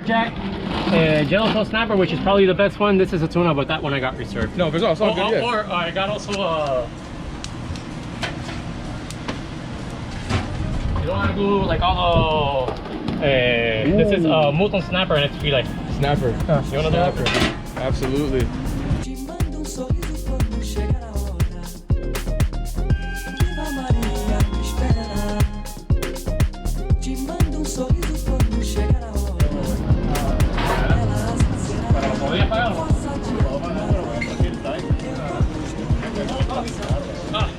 Jack, Jello snapper, which is probably the best one. This is a tuna, but that one I got reserved. No, but it's all good, yeah. Or I got also you don't want to do like all the this is mutton snapper and it's filet. Snapper. You want to do that? Absolutely.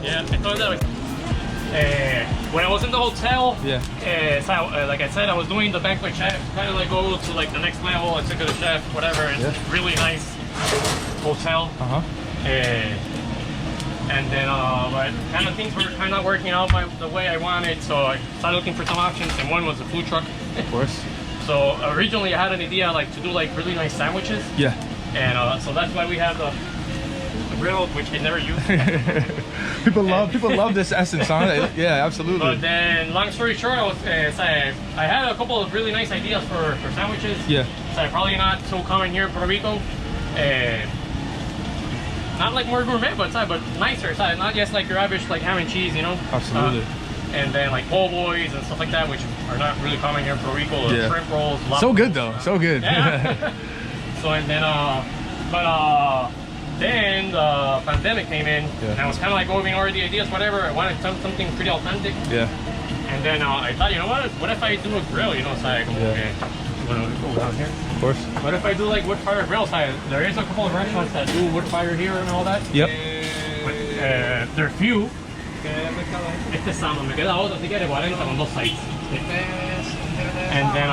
Yeah, I thought that was, when I was in the hotel, so like I said, I was doing the banquet chef, kind of like go to like the next level. I took to the chef, whatever. It's really nice hotel. And then, but kind of things were kind of working out the way I wanted, so I started looking for some options, and one was a food truck. Of course. So originally I had an idea like to do like really nice sandwiches. Yeah. And so that's why we have the grill, which I never use. people love this essence, huh? Yeah, absolutely. But then, long story short, I had a couple of really nice ideas for sandwiches. Yeah. So probably not so common here in Puerto Rico. Not like more gourmet, but nicer. Not just like your average like ham and cheese, you know. Absolutely. And then like po' boys and stuff like that, which are not really common here in Puerto Rico. Yeah. Shrimp rolls. So good though. So good. Yeah. So and then, then the pandemic came in, and I was kind of like going over the ideas, whatever. I wanted something pretty authentic. Yeah. And then I thought, you know what if I do a grill, you know? So I go, okay, you want to go down here? Of course. What if I do like wood fire grill? So there is a couple of restaurants that do wood fire here and all that. Yep. But they're few. Este es sano, me queda otro si quiere 40 con dos sides. And then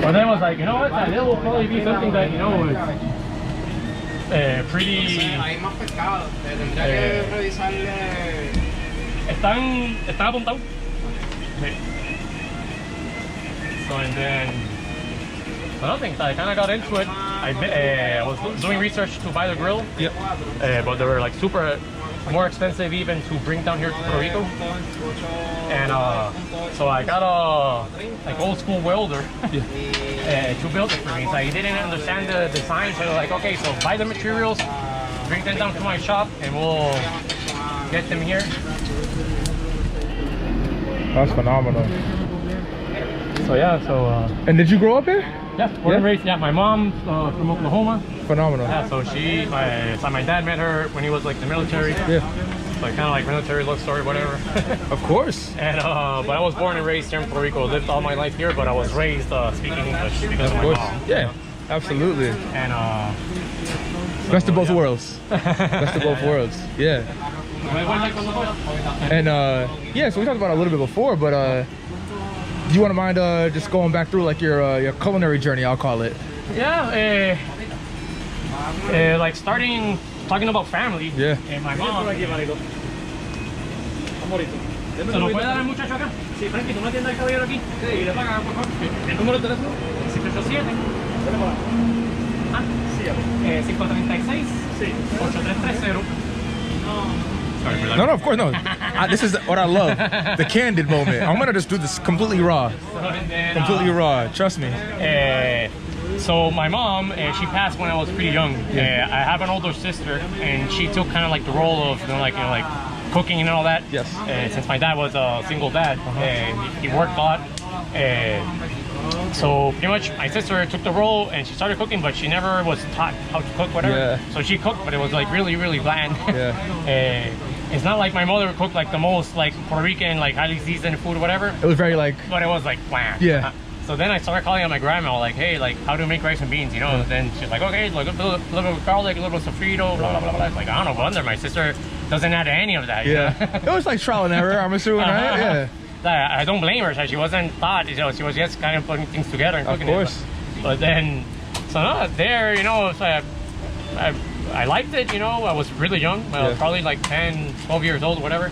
but then I was like, you know what, that will probably be something that, you know, is pretty... ¿Están apuntados? So and then, another thing, I kind of got into it. I was doing research to buy the grill. Yep. But they were like more expensive even to bring down here to Puerto Rico. And so I got a like old school welder to build it for me. So he didn't understand the design, so like, okay, so buy the materials, bring them down to my shop, and we'll get them here. That's phenomenal. So yeah, and did you grow up here? Yeah, born and raised. Yeah, my mom from Oklahoma. Phenomenal. Yeah, so my dad met her when he was like the military. Yeah. So kind of like military love story, whatever. Of course. And but I was born and raised here in Puerto Rico. Lived all my life here, but I was raised speaking English because of my mom. Yeah, absolutely. And best of both worlds. Best of both worlds. Yeah. And yeah, so we talked about it a little bit before, but do you want to mind just going back through like your culinary journey, I'll call it? Yeah, like talking about family. Yeah. My mom. ¿Se lo puede dar el muchacho acá? Sí, Frankie, ¿tú no atiendes al caballero aquí? Sí, y le pagan, por favor. ¿El número de teléfono? 587. Ah, sí, 536. Sí. 8330. No, of course, no. This is what I love, the candid moment. I'm gonna just do this completely raw. Completely raw, trust me. So my mom, she passed when I was pretty young. I have an older sister, and she took kind of like the role of, you know, like cooking and all that. Yes. Since my dad was a single dad, he worked a lot. So pretty much my sister took the role and she started cooking, but she never was taught how to cook, whatever. Yeah. So she cooked, but it was like really, really bland. Yeah. It's not like my mother cooked like the most like Puerto Rican, like highly seasoned food or whatever. It was very like... But it was like bland. Yeah. So then I started calling on my grandma, like, hey, like, how to make rice and beans, you know? And then she's like, okay, like, a little bit of garlic, a little bit of sofrito, blah, blah, blah, blah. It's like, I don't know, wonder my sister doesn't add any of that. Yeah. It was like trial and error, I'm assuming, right? Yeah. I don't blame her. She wasn't taught, you know, she was just kind of putting things together and cooking. Of course. But then, so no, there, you know, so I liked it, you know. I was really young. I was probably like 10, 12 years old, whatever.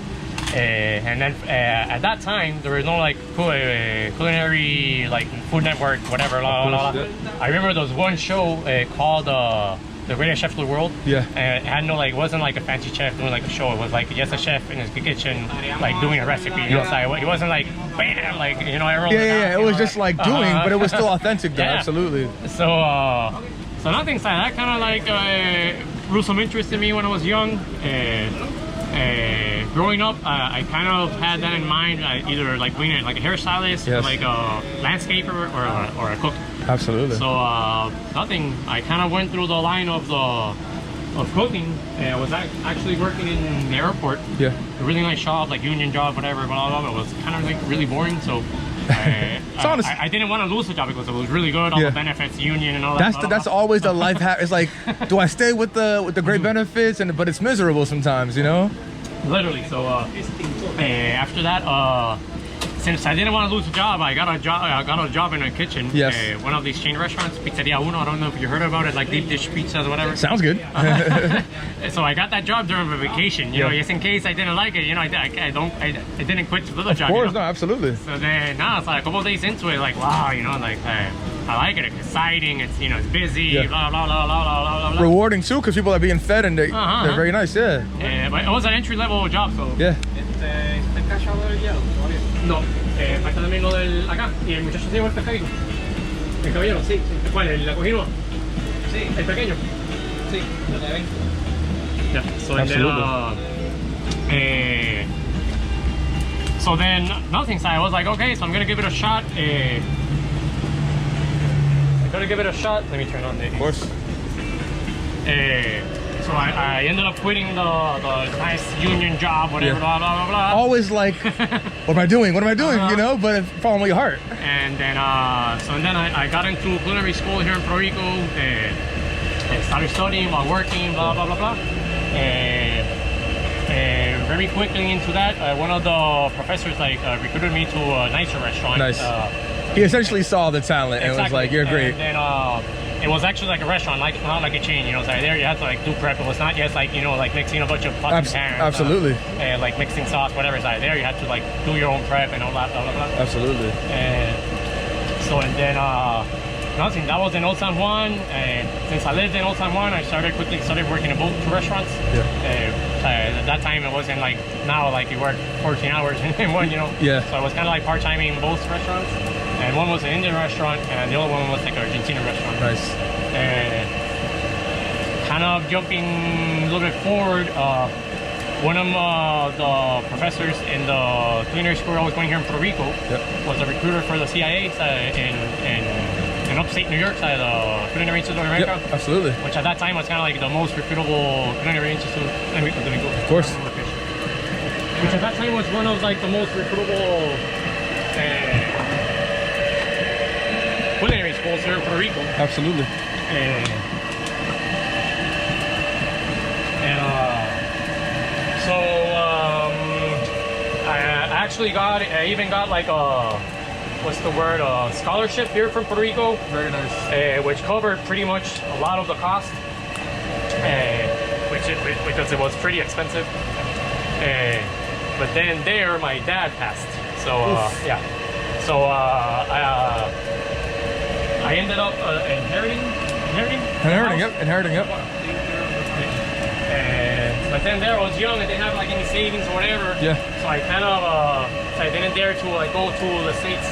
And then at that time, there was no like culinary, like Food Network, whatever. Blah, blah, blah. I remember there was one show called the greatest chef of the world. Yeah. And it had no like, it wasn't like a fancy chef doing like a show. It was like just a chef in his kitchen, like doing a recipe. You know, so it wasn't like bam, like you know, everyone. Yeah. It was just like doing, but it was still authentic though. Yeah. Absolutely. So nothing like that kind of like grew some interest in me when I was young. Growing up, I kind of had that in mind, either like being like a hairstylist, or like a landscaper, or a cook. Absolutely. So nothing. I kind of went through the line of cooking. I was actually working in the airport. Yeah. A really nice job, like union job, whatever. Blah blah blah. It was kind of like really boring. So. I didn't want to lose the job because it was really good, all the benefits, union, and all that. That's always the life hack. It's like, do I stay with the great benefits, but it's miserable sometimes, you know? Literally. So after that, since I didn't want to lose a job, I got a job in a kitchen. Yes. One of these chain restaurants, Pizzeria Uno. I don't know if you heard about it, like deep dish pizzas or whatever. Sounds good. So I got that job during my vacation. You know, just in case I didn't like it. You know, I didn't quit the other job. Of course, you know? no, absolutely. So then, it's like a couple of days into it, like wow, you know, like I like it. It's exciting. It's it's busy. Blah blah blah blah blah blah. Rewarding too, because people are being fed and they're very nice. Yeah. But it was an entry level job, so. Yeah. No, falta también lo del acá. Y el muchacho se llevó el pescadito. El caballero, sí. ¿Cuál? ¿La cogimos? Sí. ¿El pequeño? Sí, lo de 20. Yeah, so so then nothing. So I was like, okay, so I'm gonna give it a shot. I'm gonna give it a shot. Let me turn on the. Of course. So I ended up quitting the nice union job, whatever, blah, blah, blah, blah. Always like, what am I doing? What am I doing? You know, but following your heart. And then, I got into culinary school here in Puerto Rico. I started studying while working, blah, blah, blah, blah. Very quickly into that, one of the professors recruited me to a nicer restaurant. Nice. He essentially saw the talent and was like, "You're great." And then, it was actually like a restaurant, not like a chain, you know. So there you had to like do prep. It was not just like, you know, like mixing a bunch of pots and pans. Absolutely. And like mixing sauce, whatever. So there you had to like do your own prep and all that, blah, blah, blah. Absolutely. And nothing. That was in Old San Juan. And since I lived in Old San Juan, I quickly started working in both restaurants. Yeah. At that time, it wasn't like now, like you work 14 hours in one, you know. Yeah. So I was kind of like part-time in both restaurants. And one was an Indian restaurant, and the other one was like an Argentinian restaurant. Nice. And kind of jumping a little bit forward, one of the professors in the culinary school I was going here in Puerto Rico was a recruiter for the CIA in upstate New York side of the Culinary Institute of America. Yep, absolutely. Which at that time was kind of like the most reputable culinary institute. Let me go. Of course. Which at that time was one of like the most reputable culinary schools here in Puerto Rico. Absolutely. I even got like a, what's the word, a scholarship here from Puerto Rico. Very nice. Which covered pretty much a lot of the cost, because it was pretty expensive. But then there, my dad passed. So yeah. So I ended up inheriting. But then there I was young and didn't have like any savings or whatever. Yeah. So I kind of I didn't dare to like go to the States,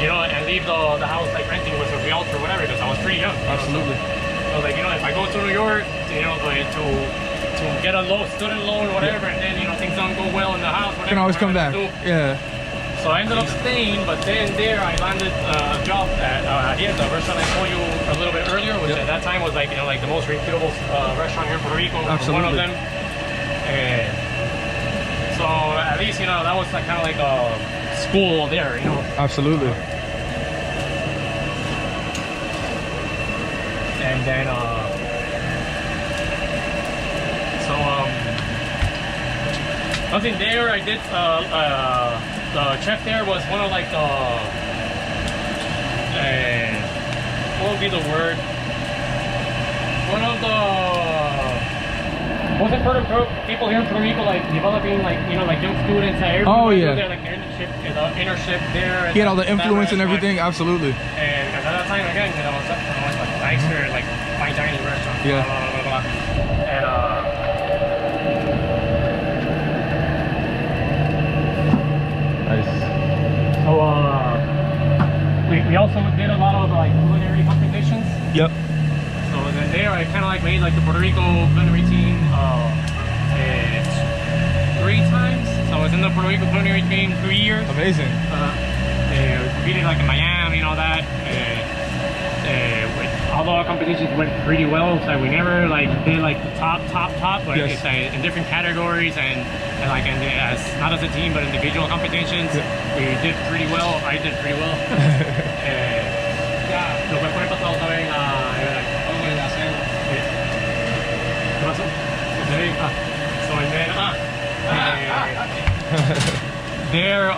you know, and leave the house like renting with a realtor or whatever, because I was pretty young. Absolutely. I was like, you know, if I go to New York, you know, to get a student loan or whatever, and then, you know, things don't go well in the house, whatever. Can always come back. Yeah. So I ended up staying, but then there I landed a job at here, the restaurant I told you a little bit earlier, which at that time was like, you know, like the most reputable restaurant here in Puerto Rico. Absolutely. One of them. So at least, you know, that was like kind of like a school there, you know. Absolutely. And then nothing there. I did the chef there was one of like the what would be the word? One of the wasn't people here in Puerto Rico like developing like, you know, like young students. Oh yeah. There, like internship there. He had all the influence and everything. Absolutely. And because at that time again, you know, it was like nicer, like fine dining restaurant. Yeah. then Nice. so we also did a lot of like culinary competitions. Yep. So then there I kind of like made like the Puerto Rico culinary team 3 times. So I was in the Puerto Rico culinary team 3 years. Amazing. We competed like in Miami and all that. All the competitions went pretty well. So we never like did like the top, but Yes. it's in different categories and like as not as a team but individual competitions. Yeah. We did pretty well. I did pretty well. Ya, lo que fue pasado también a ¿Qué pasó? So and then there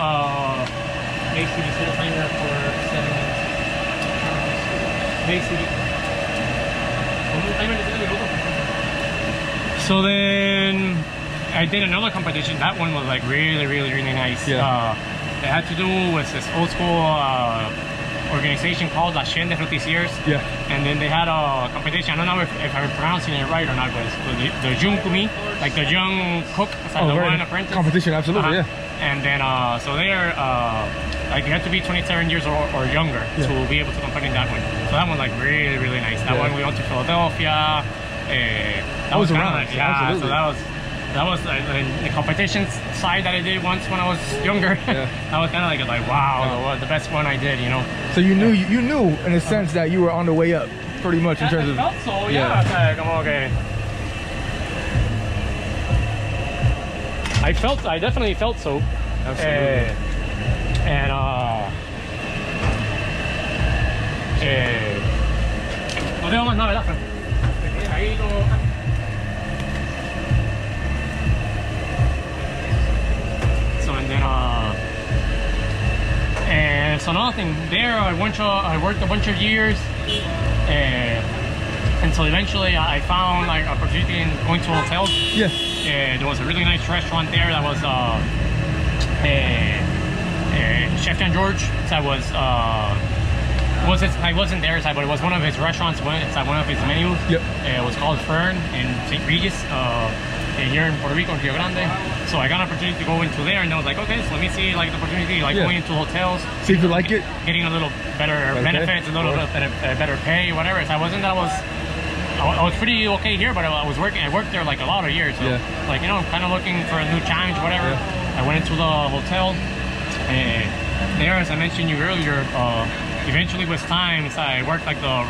basically sort of signed up for 7 months. Basically. So then I did another competition. That one was like really nice. Yeah. It had to do with this old school organization called La Chaîne de Rôtissiers. Yeah. And then they had a competition. I don't know if I'm pronouncing it right or not, but it's the Jung Kumi, like the young cook, the one apprentice. Competition, absolutely, yeah. And then, so they're, like you have to be 27 years or younger to be able to compete in that one. So that one like really nice. That one we went to Philadelphia. That was around. like, yeah, so that was the competition side that I did once when I was younger. Yeah. That was kind of like wow, the best one I did, you know. So you knew in a sense that you were on the way up, pretty much in terms of. I felt so, yeah. Como que I definitely felt so. Absolutely. No tengo más nada, ¿verdad? Ahí como. So and then so another thing there, I worked a bunch of years, until eventually I found like opportunity in going to hotels. Yeah. There was a really nice restaurant there that was Chef John George. That was I wasn't there, but it was one of his restaurants. It's one of his menus. Yep. It was called Fern in St. Regis, here in Puerto Rico, in Rio Grande. So I got an opportunity to go into there, and I was like, okay, so let me see like the opportunity, like going into hotels, see if you like it, getting a little better benefits, a little bit better pay, whatever. So I was pretty okay here, but I worked there like a lot of years. So like, you know, kind of looking for a new challenge, whatever. I went into the hotel, and there, as I mentioned you earlier, eventually with time, so I worked like the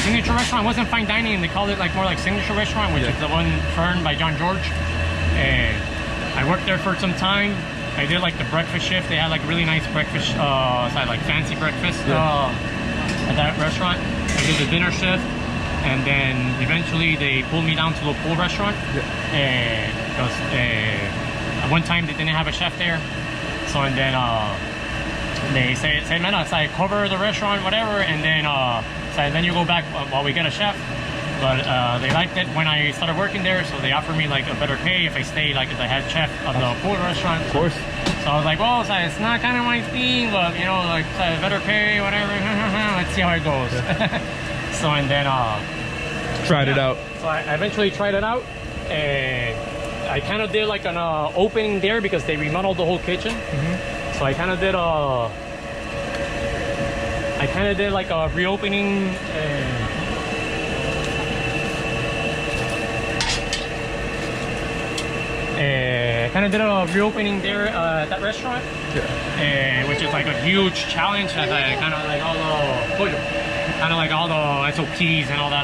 signature restaurant. It wasn't fine dining, they called it like more like signature restaurant, which is the one Fern by John George. And I worked there for some time. I did like the breakfast shift. They had like really nice breakfast, so I had like fancy breakfast at that restaurant. I did the dinner shift, and then eventually they pulled me down to the pool restaurant. Because at one time they didn't have a chef there. So and then they say man, I cover the restaurant, whatever, and then then you go back while we get a chef. But they liked it when I started working there, so they offered me like a better pay if I stayed like as the head chef of the pool restaurant. Of course. So I was like, well, it's not kind of my thing, but you know, like better pay, whatever. Let's see how it goes. So and then tried it out. So I eventually tried it out, and I kind of did like an opening there because they remodeled the whole kitchen. So I kind of did like a reopening. Kind of did a reopening there at that restaurant, which is like a huge challenge. Kind of like all the SOPs and all that,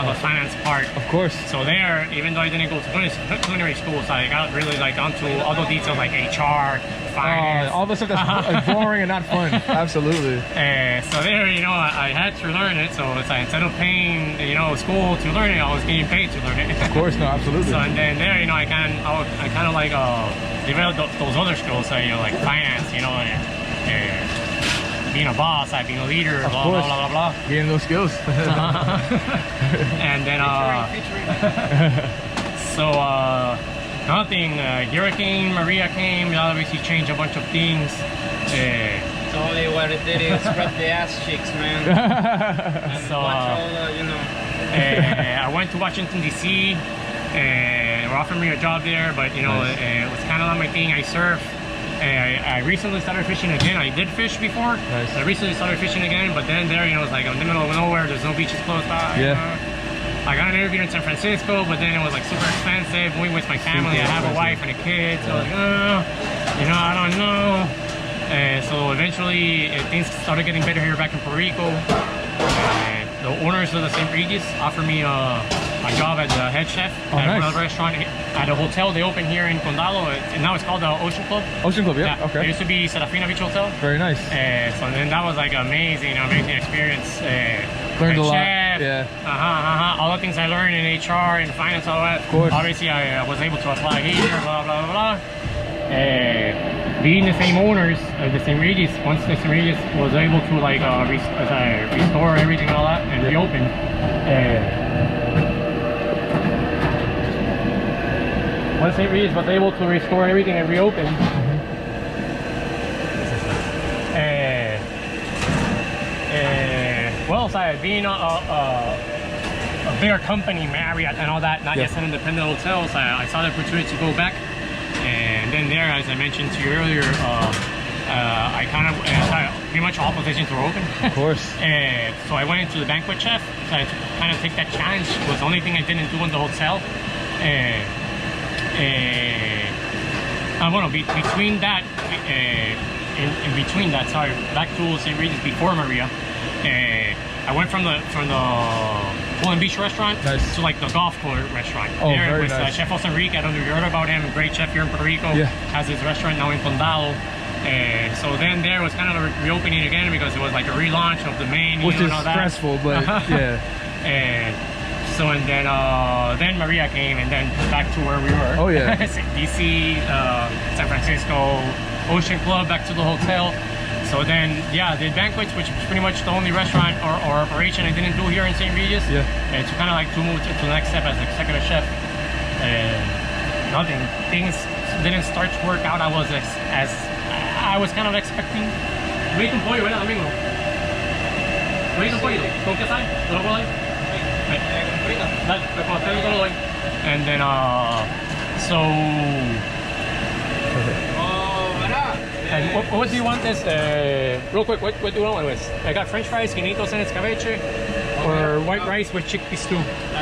the finance part. Of course. So there, even though I didn't go to culinary school, so I got really like onto all the details like HR, finance, all the stuff that's boring and not fun. Absolutely. So there, you know, I had to learn it. So it's like, instead of paying, you know, school to learn it, I was getting paid to learn it. Of course, no, absolutely. So and then there, you know, I kind of like developed those other skills, so, you know, like finance, you know, being a boss, being a leader, blah blah blah blah. Getting those skills. And then so nothing. Hurricane Maria came. Obviously changed a bunch of things. So only what it did is rub the ass cheeks, man. So Watch all the, you know. I went to Washington D.C. They were offering me a job there, but you know, it was kind of not my thing. I surf. I recently started fishing again. I did fish before. Nice. I recently started fishing again, but then there, you know, it's like I'm in the middle of nowhere. There's no beaches close by. Yeah. I got an interview in San Francisco, but then it was like super expensive. Moving with my family. I have a wife and a kid, so I was like, you know, I don't know. So eventually, things started getting better here back in Puerto Rico. The owners of the St. Regis offered me a job as a head chef at a restaurant at a hotel they opened here in Condado. And now it's called the Ocean Club. Ocean Club, yeah. Okay. It used to be Serafina Beach Hotel. Very nice. So then that was like amazing experience. Learned a lot. Chef, Yeah. all the things I learned in HR and finance, all that. Of course. Obviously, I was able to apply here, blah, blah, blah, blah. Being the same owners of the St. Regis, once the St. Regis was able to like restore everything and all that and reopen, once St. Regis was able to restore everything and reopen, well, so being a bigger company, Marriott and all that, not just an independent hotel, so I saw the opportunity to go back. And then there, as I mentioned to you earlier, I kind of pretty much all positions were open. Of course. So I went into the banquet chef. So I kind of take that challenge. It was the only thing I didn't do in the hotel. Between that, in between that, sorry, back to St. Regis before Maria. I went from the Pool and Beach restaurant to like the golf course restaurant. Oh, there very with nice. Chef Jose Enrique. I don't know if you heard about him. Great chef here in Puerto Rico. Yeah. Has his restaurant now in Condado. So then there was kind of a reopening again because it was like a relaunch of the menu. Which is and all that. stressful, but yeah. And then Maria came, and then back to where we were. Oh yeah. DC, San Francisco, Ocean Club, back to the hotel. So then, yeah, the banquets, which was pretty much the only restaurant or operation I didn't do here in St. Regis. Yeah. To kind of like to move to the next step as executive chef. Nothing. Things didn't start to work out. I was as I was kind of expecting. Make un pollo, ¿verdad, amigo? Make un pollo. ¿Con qué sal? ¿Te lo puedo dar? Dale, con usted te lo doy. And then, so. And what do you want this? Real quick, what do you want with this? I got French fries, guinitos and escabeche, or white rice with chickpea stew.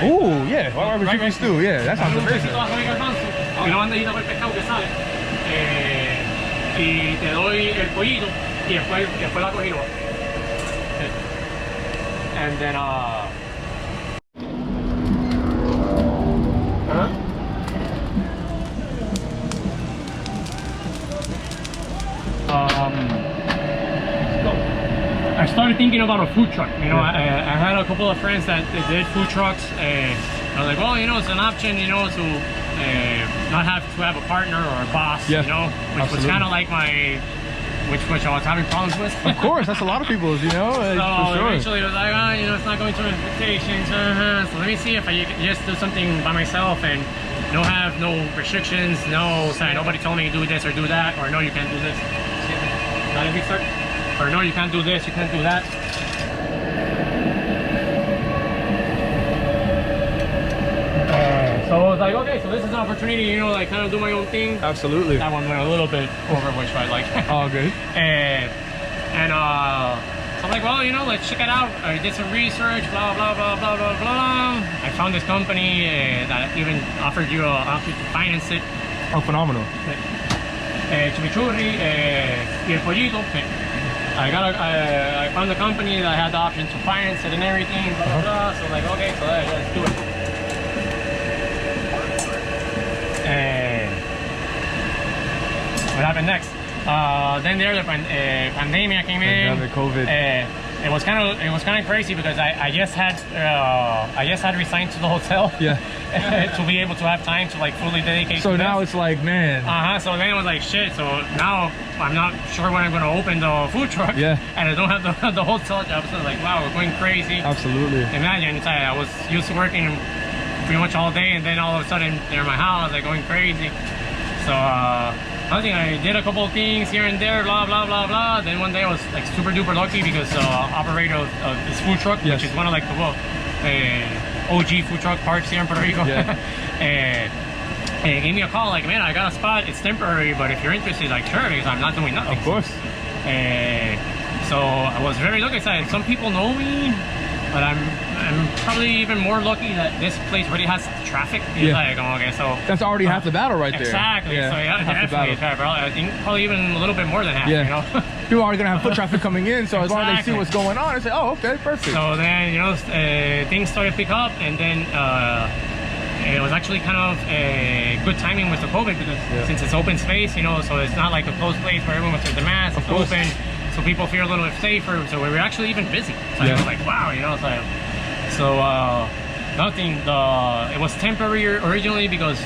Ooh, yeah. White rice chicken stew. Yeah, that sounds amazing. Y una bandejita por el pescado que sale. Y te doy el pollito y después la cogida. And then I started thinking about a food truck. You know, I had a couple of friends that did food trucks. I was like, well, you know, it's an option, you know, to not have to have a partner or a boss, you know, which was kind of like my, which I was having problems with. Of course, that's a lot of people's, you know. So for sure. eventually I was like, you know, it's not going to expectations. So let me see if I just do something by myself and have no restrictions, nobody told me to do this or do that, or no, you can't do this. Not a big start. Or no, you can't do this, you can't do that. So I was like, okay, so this is an opportunity, you know, like kind of do my own thing. Absolutely. That one went a little bit over, which I like. All good. So I'm like, well, you know, let's check it out. I did some research, blah, blah, blah, blah, blah, blah. I found this company that even offered you an option to finance it. Oh, phenomenal. Chimichurri y el pollito. I found the company that had the option to finance it and everything, blah, blah, blah. So I'm like, okay, so let's do it. What happened next? Then there the pandemic came in. COVID. It was kind of crazy because I just had resigned to the hotel. Yeah. To be able to have time to like fully dedicate. So to now this. it's like, man. So then it was like shit. So now I'm not sure when I'm gonna open the food truck. Yeah. And I don't have the hotel job. So like, wow, we're going crazy. Absolutely. Imagine I was used to working pretty much all day, and then all of a sudden they're in my house, like going crazy. So Nothing. I did a couple of things here and there, blah blah blah blah. Then one day I was like super duper lucky because operator of this food truck, Yes. which is one of like the OG food truck parks here in Puerto Rico, Yeah. and gave me a call like, man, I got a spot. It's temporary, but if you're interested, like, sure, because I'm not doing nothing. Of course. So I was very lucky. Some people know me, but I'm probably even more lucky that this place really has traffic. It's Yeah. like, oh, okay, so That's already half the battle right there. exactly. Yeah, So yeah, half the definitely. battle. I think probably even a little bit more than half. Yeah. You know. People are gonna have foot traffic coming in, so as long as they see Exactly. what's going on, they say, "Oh, okay, perfect." So then, you know, things started to pick up, and then it was actually kind of good timing with the COVID because since it's open space, you know, so it's not like a closed place where everyone was with the mask. It's course. open, so people feel a little bit safer. So we were actually even busy. So I Yeah. was like, wow, you know, nothing. It was temporary originally because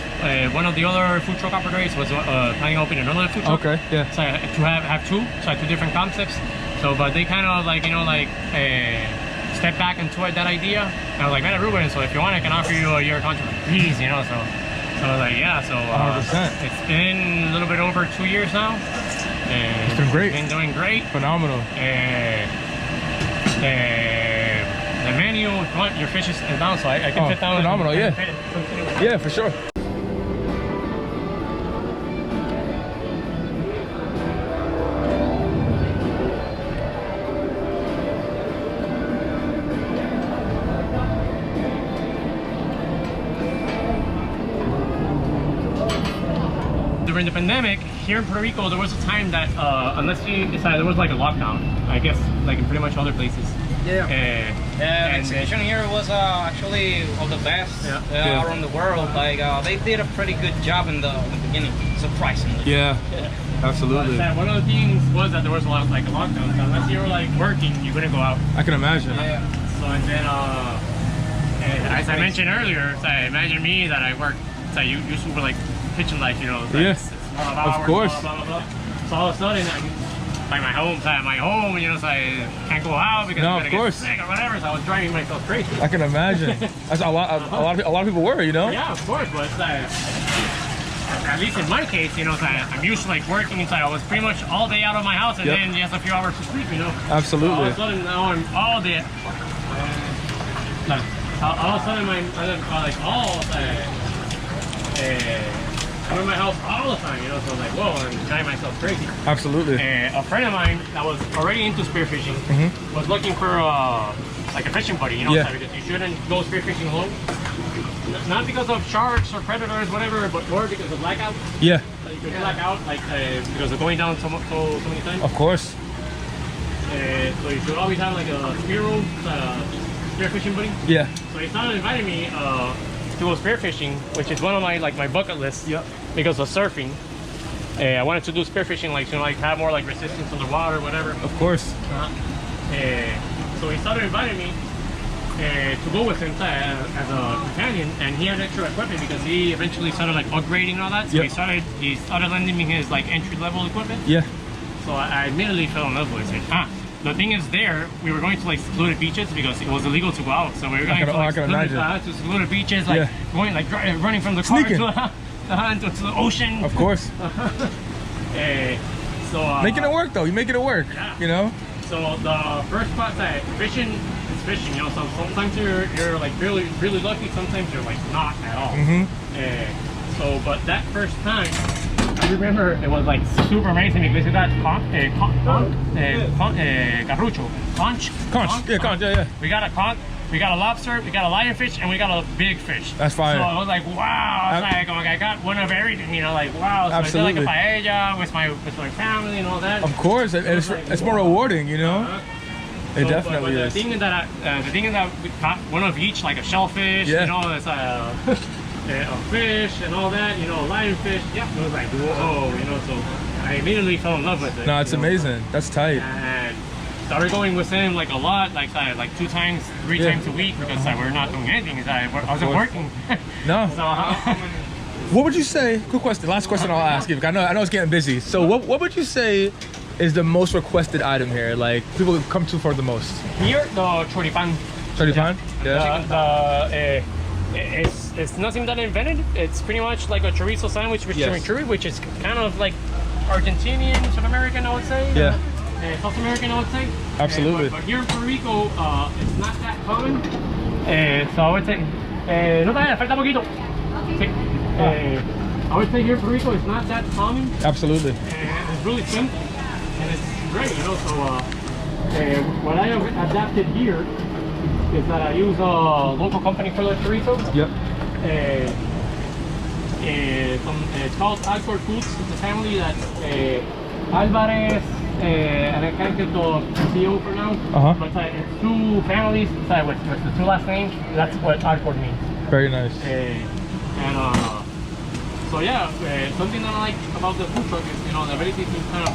one of the other food truck operators was planning on opening another food truck. Okay, yeah. So I had to have two, so I had two different concepts. So, but they kind of like, you know, like step back and toward that idea. And I was like, man, Ruben, so if you want, I can offer you a year contract. Please, you know, so I was like, yeah, so 100%. it's been a little bit over 2 years now. It's been great. Been doing great. Phenomenal. The menu, if you want, your fish is down, so I can fit down. Phenomenal, yeah. Yeah, for sure. During the pandemic, here in Puerto Rico, there was a time that unless you decided there was like a lockdown, I guess, like in pretty much other places. Yeah. And Vaccination here was actually of the best Yeah. around the world. Like they did a pretty good job in the beginning, surprisingly. Yeah, absolutely. But one of the things was that there was a lot like a lockdown, so unless you were like working, you couldn't go out. I can imagine. Yeah. So and then, as I mentioned earlier, so imagine me that I work. So you were like pitching like, you know, like Yeah. 12 hours, Of course. blah, blah, blah, blah. So all of a sudden, like my home, you know, so I can't go out because No, I'm of gonna course. get sick or whatever. So I was driving myself crazy. I can imagine. That's a lot of people were, you know? Yeah, of course, but at least in my case, you know, so I'm used to like working inside. I was pretty much all day out of my house and Yep. then just a few hours to sleep, you know. Absolutely. So all of a sudden now I'm all day. All of a sudden I'm like I'm in my house all the time, you know. So I'm like, whoa, I'm driving myself crazy. Absolutely. A friend of mine that was already into spearfishing was looking for like a fishing buddy, you know, Yeah. because you shouldn't go spearfishing alone. Not because of sharks or predators, whatever, but more because of blackout. Yeah, Like you could black out, like because of going down so many times. of course. So you should always have like a spearfishing buddy. Yeah. So he started inviting me to go spearfishing, which is one of my bucket lists. Yep. Because of surfing. I wanted to do spearfishing, like to have more like resistance underwater, whatever. Of course. So he started inviting me to go with him as a companion, and he had extra equipment because he eventually started like upgrading and all that. So Yep. he started lending me his like entry level equipment. Yeah. So I immediately fell in love with it. The thing is, we were going to like secluded beaches because it was illegal to go out. So we were going to like secluded beaches, like going like running from the car Sneaking. to the ocean. Of course. Making it work though. You're making it work. Yeah. You know. So the first spot that fishing is fishing, you know. So sometimes you're like really lucky. Sometimes you're like not at all. But that first time, I remember it was like super amazing because we got carrucho, conch. Yeah. We got a conch. We got a lobster, we got a lionfish, and we got a big fish. That's fire. So I was like, wow. I was like, oh, I got one of everything, you know, like, wow. So Absolutely. I did like a paella with my family and all that. Of course, and it's more rewarding, you know. It definitely but is. the thing is that we caught one of each, like a shellfish, Yeah. you know, it's a fish and all that, you know, a lionfish. Yeah, it was like, whoa, you know. So I immediately fell in love with it. No, it's amazing. That's tight. And started going with him like a lot, like 2 times, 3 times a week because we're not doing anything. I wasn't working. No. So What would you say? Quick question. Last question I'll ask you. I know it's getting busy. So what would you say is the most requested item here? Like people come to for the most? here, the choripan. Choripan? Yeah. It's nothing that I invented. It's pretty much like a chorizo sandwich with Yes. chimichurri, which is kind of like Argentinian, South American, I would say. Yeah. South American, I would say. Absolutely. But here in Puerto Rico, it's not that common. So I would say, no te falta poquito. Sí. I would say here in Puerto Rico, it's not that common. Absolutely. And it's really simple, and it's great, you know. So what I have adapted here is that I use a local company for the chorizo. Yep. It's called Alcor Foods. It's a family that's Alvarez, and I can't get the CEO for now. But it's two families with the two last names. That's what Alcor means. Very nice. So yeah, something that I like about the food truck is, you know, the ability to kind of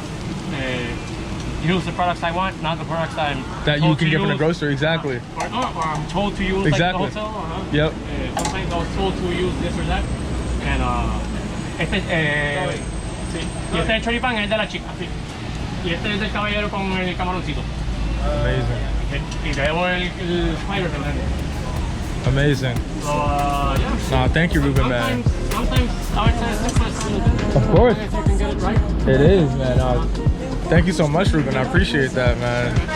use the products I want, not the products that you can get from the grocery. Exactly. Or I'm told to use Exactly. like the hotel. Yep. Sometimes I was told to use this or that. And sí. Y este choripán es de la chica, sí. Y este es del caballero con el camaroncito. Amazing. Y tenemos el spider también. Amazing. So yeah. Nah, thank you, Ruben, man. Sometimes I would say it's simplest. Of course. If you can get it right. It is, man. Thank you so much, Ruben. I appreciate that, man.